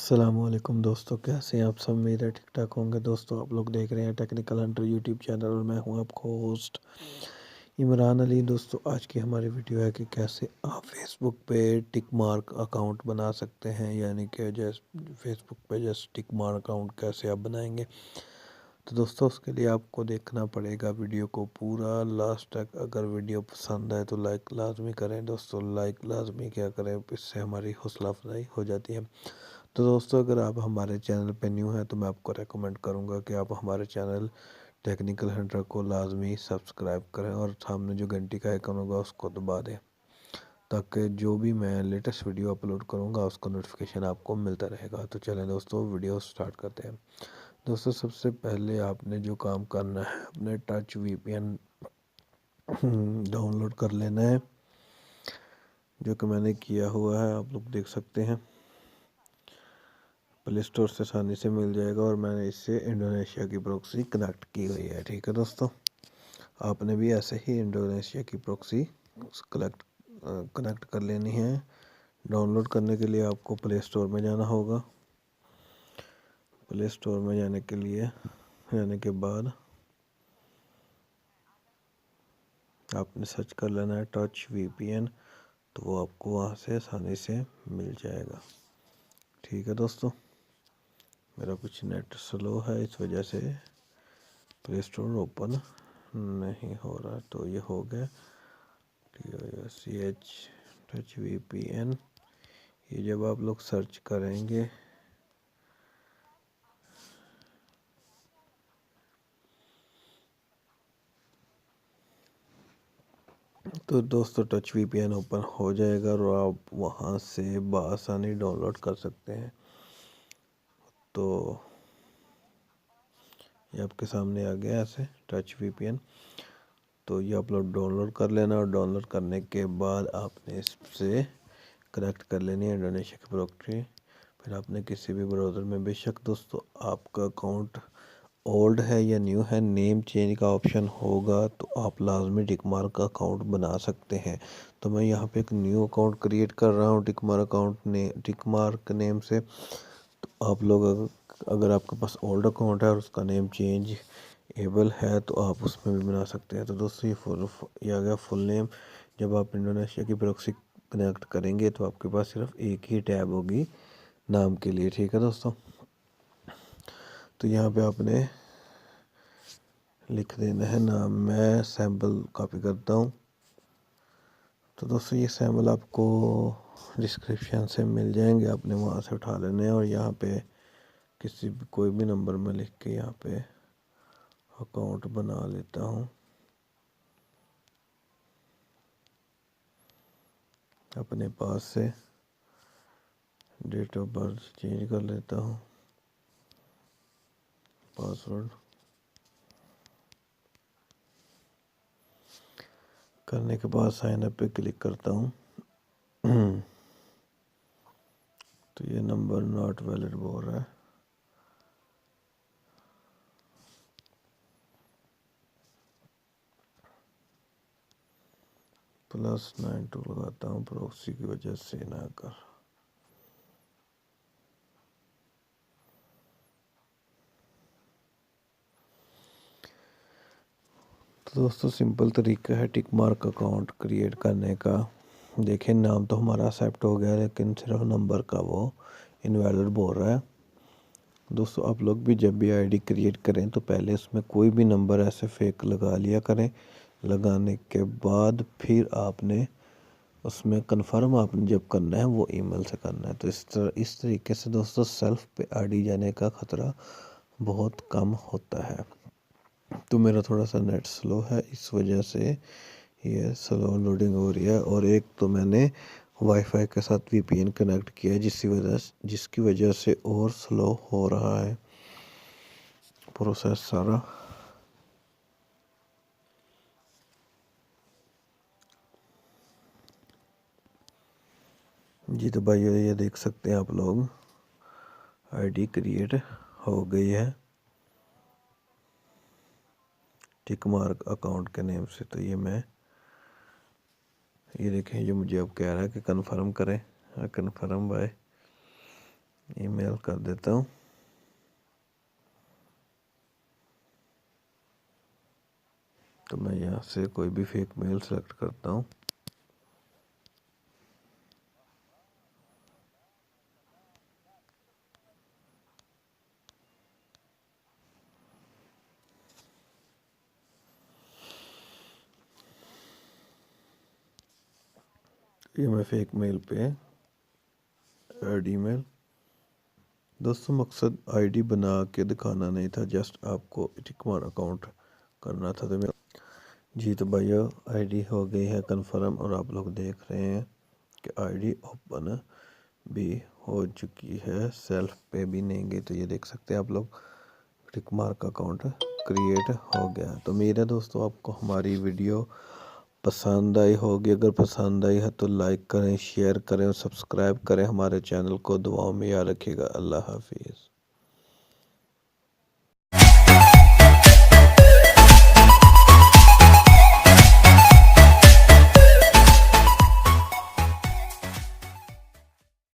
अस्सलामुअलैकुम दोस्तों, कैसे हैं आप सब। मेरे ठीक ठाक होंगे। दोस्तों, आप लोग देख रहे हैं टेक्निकल हंटर यूट्यूब चैनल और मैं हूं आपको होस्ट इमरान अली। दोस्तों, आज की हमारी वीडियो है कि कैसे आप फेसबुक पे टिक मार्क अकाउंट बना सकते हैं, यानी कि जैसे फेसबुक पे जैसे टिक मार्क अकाउंट कैसे आप बनाएंगे। तो दोस्तों, उसके लिए आपको देखना पड़ेगा वीडियो को पूरा लास्ट तक। अगर वीडियो पसंद आए तो लाइक लाजमी करें। दोस्तों, लाइक लाजमी क्या करें, इससे हमारी हौसला अफजाई हो जाती है। तो दोस्तों, अगर आप हमारे चैनल पे न्यू हैं तो मैं आपको रेकमेंड करूंगा कि आप हमारे चैनल टेक्निकल हंटर को लाजमी सब्सक्राइब करें और सामने जो घंटी का आइकन होगा उसको दबा दें, ताकि जो भी मैं लेटेस्ट वीडियो अपलोड करूंगा उसका नोटिफिकेशन आपको मिलता रहेगा। तो चलें दोस्तों, वीडियो स्टार्ट करते हैं। दोस्तों, सबसे पहले आपने जो काम करना है, अपने टच वीपीएन डाउनलोड कर लेना है, जो कि मैंने किया हुआ है। आप लोग देख सकते हैं, प्ले स्टोर से आसानी से मिल जाएगा और मैंने इससे इंडोनेशिया की प्रॉक्सी कनेक्ट की हुई है। ठीक है दोस्तों, आपने भी ऐसे ही इंडोनेशिया की प्रॉक्सी कनेक्ट कर लेनी है। डाउनलोड करने के लिए आपको प्ले स्टोर में जाना होगा। प्ले स्टोर में जाने के बाद आपने सर्च कर लेना है टच वीपीएन, तो वो आपको वहाँ से आसानी से मिल जाएगा। ठीक है दोस्तों, मेरा कुछ नेट स्लो है, इस वजह से प्ले स्टोर ओपन नहीं हो रहा। तो ये हो गया TOCH टच वीपीएन। ये जब आप लोग सर्च करेंगे तो दोस्तों टच वीपीएन ओपन हो जाएगा और आप वहाँ से बआसानी डाउनलोड कर सकते हैं। तो ये आपके सामने आ गया ऐसे टच वीपीएन। तो ये आप लोग डाउनलोड कर लेना और डाउनलोड करने के बाद आपने इससे कनेक्ट कर लेनी है इंडोनेशिया की प्रॉक्सी। फिर आपने किसी भी ब्राउज़र में, बेशक दोस्तों आपका अकाउंट ओल्ड है या न्यू है, नेम चेंज का ऑप्शन होगा तो आप लाजमी टिकमार्क का अकाउंट बना सकते हैं। तो मैं यहाँ पे एक न्यू अकाउंट क्रिएट कर रहा हूँ टिकमार्क नेम से। तो आप लोग अगर आपके पास ओल्ड अकाउंट है और उसका नेम चेंज एबल है तो आप उसमें भी बना सकते हैं। तो दोस्तों, ये आ गया फुल नेम। जब आप इंडोनेशिया की प्रॉक्सी कनेक्ट करेंगे तो आपके पास सिर्फ एक ही टैब होगी नाम के लिए। ठीक है दोस्तों, तो यहाँ पे आपने लिख देना है नाम। मैं सैम्पल कॉपी करता हूँ। तो दोस्तों, ये सैम्पल आपको डिस्क्रिप्शन से मिल जाएंगे, आपने वहाँ से उठा लेने हैं और यहाँ पे कोई भी नंबर में लिख के यहाँ पे अकाउंट बना लेता हूँ। अपने पास से डेट ऑफ बर्थ चेंज कर लेता हूँ, पासवर्ड करने के बाद साइन अप पे क्लिक करता हूँ। तो ये नंबर नॉट वैलिड बोल रहा है। +92 लगाता हूँ, प्रॉक्सी की वजह से ना कर। तो दोस्तों, सिंपल तरीका है टिक मार्क अकाउंट क्रिएट करने का। देखिए, नाम तो हमारा एक्सेप्ट हो गया, लेकिन सिर्फ नंबर का वो इनवैलिड बोल रहा है। दोस्तों, आप लोग भी जब भी आईडी क्रिएट करें तो पहले उसमें कोई भी नंबर ऐसे फेक लगा लिया करें। लगाने के बाद फिर आपने उसमें कन्फर्म आपने जब करना है वो ईमेल से करना है। तो इस तरीके से दोस्तों सेल्फ पे आईडी जाने का ख़तरा बहुत कम होता है। तो मेरा थोड़ा सा नेट स्लो है, इस वजह से ये स्लो लोडिंग हो रही है। और एक तो मैंने वाईफाई के साथ वीपीएन कनेक्ट किया है, जिसकी वजह से और स्लो हो रहा है प्रोसेस सारा। जी तो भाई, ये देख सकते हैं आप लोग, आईडी क्रिएट हो गई है टिक मार्क अकाउंट के नेम से। तो ये देखें, ये मुझे अब कह रहा है कि कंफर्म करें। कन्फर्म बाय ईमेल कर देता हूँ। तो मैं यहाँ से कोई भी फेक मेल सेलेक्ट करता हूँ। ये मैं फेक मेल पे ऐड ईमेल। दोस्तों मकसद आईडी बना के दिखाना नहीं था, जस्ट आपको टिक मार अकाउंट करना था। तो जी तो भाइयों आईडी हो गई है कंफर्म और आप लोग देख रहे हैं कि आईडी ओपन भी हो चुकी है, सेल्फ पे भी नहीं गई। तो ये देख सकते हैं आप लोग, टिक मार्क अकाउंट क्रिएट हो गया। तो मेरे दोस्तों आपको हमारी वीडियो पसंद आई होगी, अगर पसंद आई है तो लाइक करें, शेयर करें और सब्सक्राइब करें हमारे चैनल को। दुआओं में याद रखिएगा। अल्लाह हाफिज़।